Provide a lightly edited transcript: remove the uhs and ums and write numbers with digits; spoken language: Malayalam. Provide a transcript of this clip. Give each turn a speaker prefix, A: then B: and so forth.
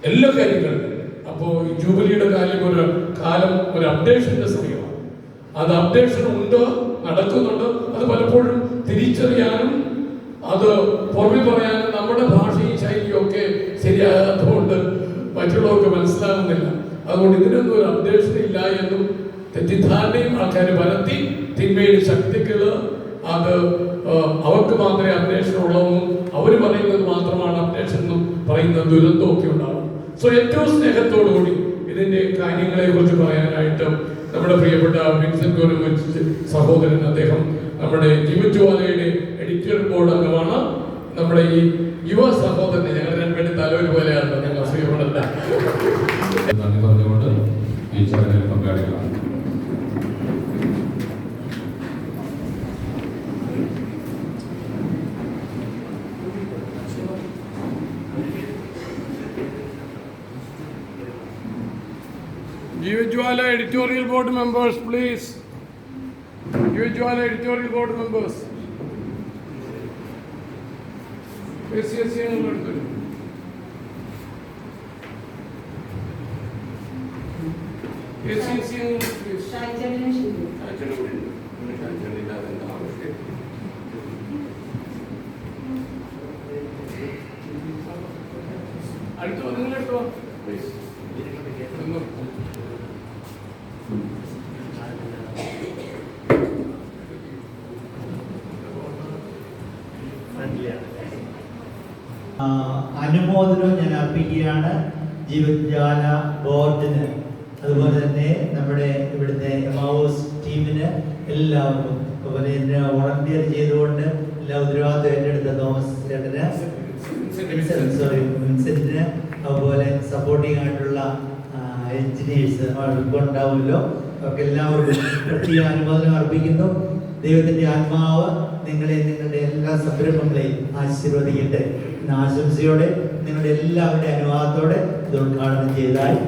A: എല്ലാ കാര്യങ്ങളും. അപ്പോൾ ഈ ജൂബിലിയുടെ കാലം ഒരു അപ്ഡേഷന്റെ സമയമാണ്. അത് അപ്ഡേഷൻ ഉണ്ട്, നടക്കുന്നുണ്ട്. അത് പലപ്പോഴും തിരിച്ചറിയാനും അത് പുറമെ പറയാനും നമ്മുടെ ഭാഷയും ശൈലിയും ഒക്കെ ശരിയാകാത്തതുകൊണ്ട് മറ്റുള്ളവർക്ക് മനസ്സിലാകുന്നില്ല. അതുകൊണ്ട് ഇതിനൊന്നും ഒരു അപ്ഡേഷൻ ഇല്ല എന്നും തെറ്റിദ്ധാരണയും ആൾക്കാർ പരത്തി തിന്മയുടെ ശക്തികള് അത് അവർക്ക് മാത്രമേ അപ്ഡേഷൻ ഉള്ളതെന്നും അവർ പറയുന്നത് മാത്രമാണ് അപ്ഡേഷൻ എന്നും പറയുന്ന ദുരന്തമൊക്കെ ഉണ്ടാവും. സോ ഏറ്റവും സ്നേഹത്തോടുകൂടി ഇതിന്റെ കാര്യങ്ങളെ കുറിച്ച് പറയാനായിട്ട് നമ്മുടെ പ്രിയപ്പെട്ട വിൻസെന്റ് ഗോരമച്ച് സഹോദരൻ, അദ്ദേഹം നമ്മുടെ ജീവജ്വാലയുടെ എഡിറ്റർ ബോർഡ് അംഗമാണ്. നമ്മുടെ ഈ യുവ സഹോദരനെ ഞങ്ങൾ രണ്ടുപേരും തലവര് പോലെയാണ്, ഞങ്ങൾ ശ്രീമണല്ല.
B: നന്ദി പറഞ്ഞുകൊണ്ട് ഈ ചടങ്ങിൽ പങ്കാളികളാണ്.
A: Jivajwala editorial board members, please. Jivajwala editorial board members. Yes.
C: അനുമോദനവും ഞാൻ അർപ്പിക്കുകയാണ് ജീവജ്വാല ബോർഡിന്, അതുപോലെ തന്നെ നമ്മുടെ ഇവിടുത്തെ എമാവൂസ് ടീമിന്, എല്ലാവർക്കും. അതുപോലെ എന്നെ വോളണ്ടിയർ ചെയ്തുകൊണ്ട് എല്ലാ ഉത്തരവാദിത്വം ഏറ്റെടുത്ത തോമസ് ചേട്ടന്, വിൻസെന്റിന്, അതുപോലെ സപ്പോർട്ടിംഗ് ആയിട്ടുള്ള എഞ്ചിനീയേഴ്സ് ഉണ്ടാവുമല്ലോ, അവർക്ക് എല്ലാവർക്കും പ്രത്യേക അനുമോദനം അർപ്പിക്കുന്നു. ദൈവത്തിന്റെ ആത്മാവ് നിങ്ങളെ, നിങ്ങളുടെ എല്ലാ സംരംഭങ്ങളെയും ആശീർവദിക്കട്ടെ എന്ന ആശംസയോടെ നിങ്ങളുടെ എല്ലാവരുടെ അനുവാദത്തോടെ ഇത് ഉദ്ഘാടനം ചെയ്തതായി